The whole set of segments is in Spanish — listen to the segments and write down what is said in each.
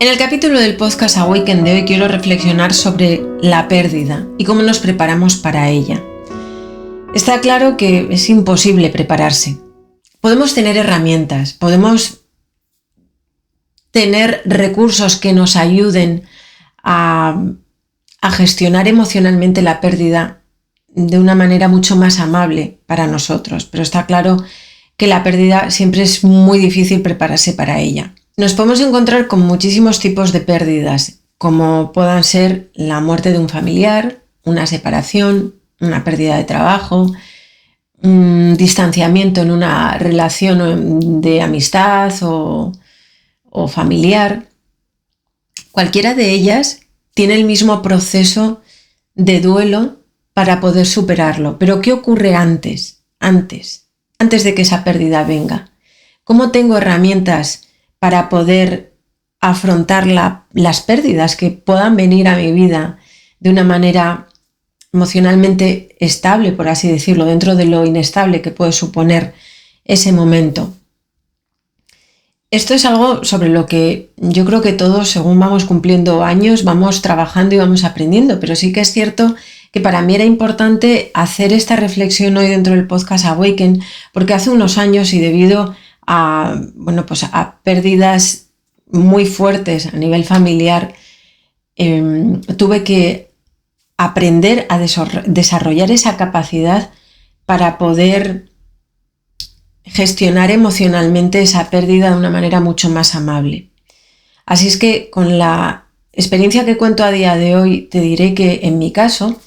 En el capítulo del podcast Awaken de hoy quiero reflexionar sobre la pérdida y cómo nos preparamos para ella. Está claro que es imposible prepararse. Podemos tener herramientas, podemos tener recursos que nos ayuden a gestionar emocionalmente la pérdida de una manera mucho más amable para nosotros, pero está claro que la pérdida siempre es muy difícil prepararse para ella. Nos podemos encontrar con muchísimos tipos de pérdidas, como puedan ser la muerte de un familiar, una separación, una pérdida de trabajo, un distanciamiento en una relación de amistad o familiar. Cualquiera de ellas tiene el mismo proceso de duelo para poder superarlo. Pero ¿qué ocurre antes de que esa pérdida venga? ¿Cómo tengo herramientas para poder afrontar las pérdidas que puedan venir a mi vida de una manera emocionalmente estable, por así decirlo, dentro de lo inestable que puede suponer ese momento? Esto es algo sobre lo que yo creo que todos, según vamos cumpliendo años, vamos trabajando y vamos aprendiendo, pero sí que es cierto que para mí era importante hacer esta reflexión hoy dentro del podcast Awaken, porque hace unos años y debido a pérdidas muy fuertes a nivel familiar, tuve que aprender a desarrollar esa capacidad para poder gestionar emocionalmente esa pérdida de una manera mucho más amable. Así es que con la experiencia que cuento a día de hoy te diré que en mi caso,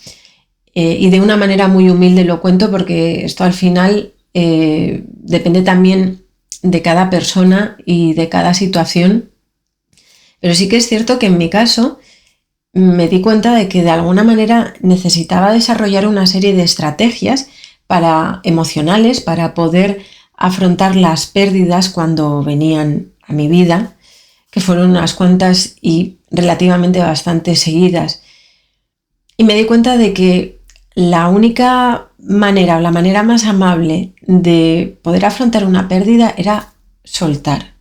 y de una manera muy humilde lo cuento porque esto al final depende también de cada persona y de cada situación, pero sí que es cierto que en mi caso me di cuenta de que de alguna manera necesitaba desarrollar una serie de estrategias emocionales para poder afrontar las pérdidas cuando venían a mi vida, que fueron unas cuantas y relativamente bastante seguidas. Y me di cuenta de que la única manera o la manera más amable de poder afrontar una pérdida era soltar.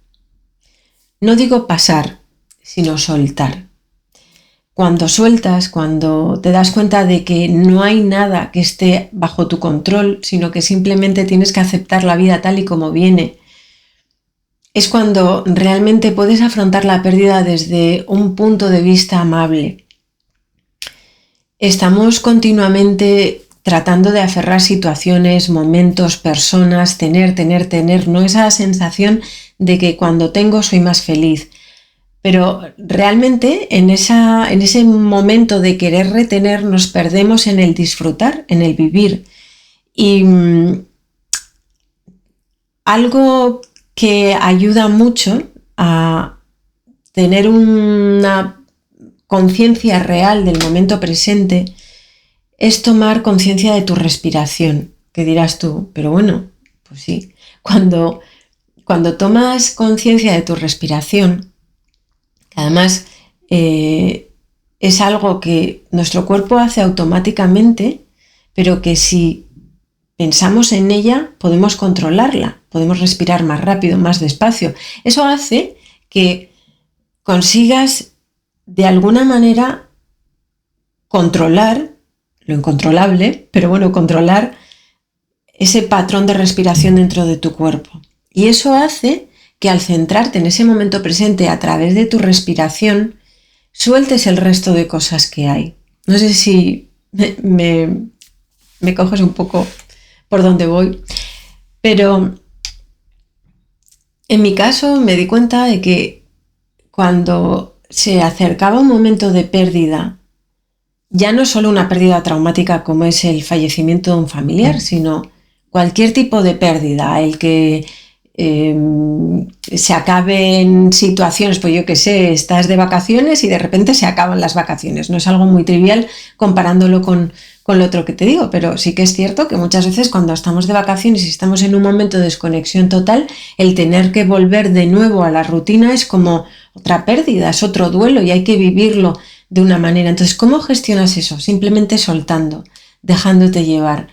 No digo pasar, sino soltar. Cuando sueltas, cuando te das cuenta de que no hay nada que esté bajo tu control, sino que simplemente tienes que aceptar la vida tal y como viene, es cuando realmente puedes afrontar la pérdida desde un punto de vista amable. Estamos continuamente tratando de aferrar situaciones, momentos, personas, tener, ¿no? Esa sensación de que cuando tengo soy más feliz. Pero realmente en ese momento de querer retener nos perdemos en el disfrutar, en el vivir. Y algo que ayuda mucho a tener una conciencia real del momento presente es tomar conciencia de tu respiración. ¿Qué dirás tú? Pero bueno, pues sí. Cuando tomas conciencia de tu respiración, que además es algo que nuestro cuerpo hace automáticamente, pero que si pensamos en ella podemos controlarla, podemos respirar más rápido, más despacio. Eso hace que consigas de alguna manera controlar lo incontrolable, pero bueno, controlar ese patrón de respiración dentro de tu cuerpo. Y eso hace que al centrarte en ese momento presente a través de tu respiración, sueltes el resto de cosas que hay. No sé si me coges un poco por donde voy, pero en mi caso me di cuenta de que cuando se acercaba un momento de pérdida, ya no solo una pérdida traumática como es el fallecimiento de un familiar, sino cualquier tipo de pérdida, el que se acaben situaciones, pues yo qué sé, estás de vacaciones y de repente se acaban las vacaciones. No es algo muy trivial comparándolo con lo otro que te digo, pero sí que es cierto que muchas veces cuando estamos de vacaciones y estamos en un momento de desconexión total, el tener que volver de nuevo a la rutina es como otra pérdida, es otro duelo y hay que vivirlo de una manera. Entonces, ¿cómo gestionas eso? Simplemente soltando, dejándote llevar.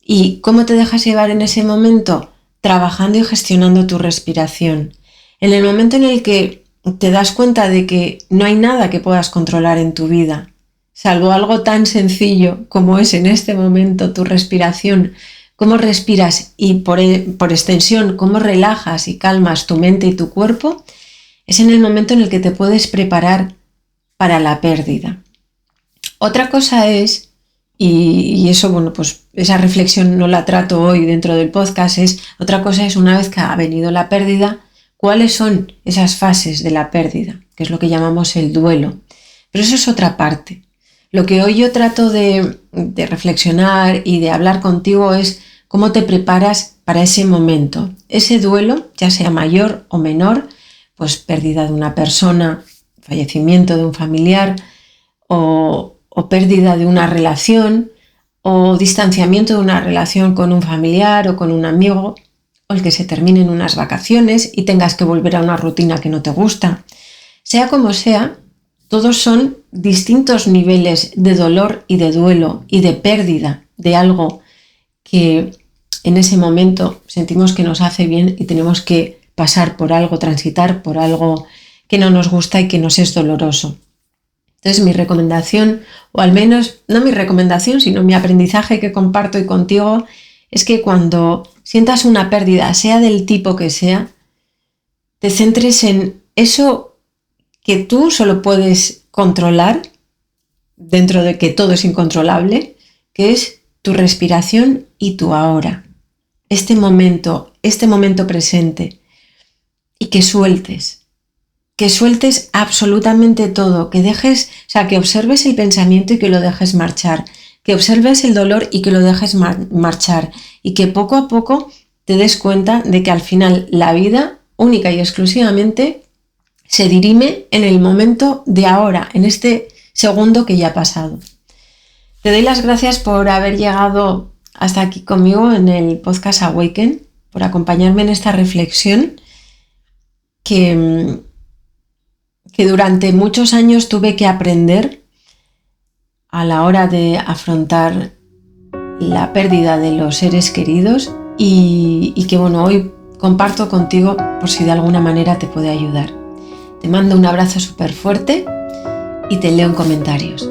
¿Y cómo te dejas llevar en ese momento? Trabajando y gestionando tu respiración. En el momento en el que te das cuenta de que no hay nada que puedas controlar en tu vida, salvo algo tan sencillo como es en este momento tu respiración, cómo respiras y por extensión cómo relajas y calmas tu mente y tu cuerpo, es en el momento en el que te puedes preparar para la pérdida. Otra cosa es, y eso, bueno, pues esa reflexión no la trato hoy dentro del podcast, otra cosa es una vez que ha venido la pérdida, cuáles son esas fases de la pérdida, que es lo que llamamos el duelo. Pero eso es otra parte. Lo que hoy yo trato de reflexionar y de hablar contigo es cómo te preparas para ese momento. Ese duelo, ya sea mayor o menor, pues pérdida de una persona, fallecimiento de un familiar o pérdida de una relación o distanciamiento de una relación con un familiar o con un amigo, o el que se terminen unas vacaciones y tengas que volver a una rutina que no te gusta. Sea como sea, todos son distintos niveles de dolor y de duelo y de pérdida de algo que en ese momento sentimos que nos hace bien y tenemos que pasar por algo, transitar por algo que no nos gusta y que nos es doloroso. Entonces mi recomendación, o al menos no mi recomendación, sino mi aprendizaje que comparto hoy contigo, es que cuando sientas una pérdida, sea del tipo que sea, te centres en eso que tú solo puedes controlar, dentro de que todo es incontrolable, que es tu respiración y tu ahora. Este momento presente, y que sueltes absolutamente todo, que observes el pensamiento y que lo dejes marchar, que observes el dolor y que lo dejes marchar, y que poco a poco te des cuenta de que al final la vida, única y exclusivamente, se dirime en el momento de ahora, en este segundo que ya ha pasado. Te doy las gracias por haber llegado hasta aquí conmigo en el podcast Awaken, por acompañarme en esta reflexión que durante muchos años tuve que aprender a la hora de afrontar la pérdida de los seres queridos y que hoy comparto contigo por si de alguna manera te puede ayudar. Te mando un abrazo súper fuerte y te leo en comentarios.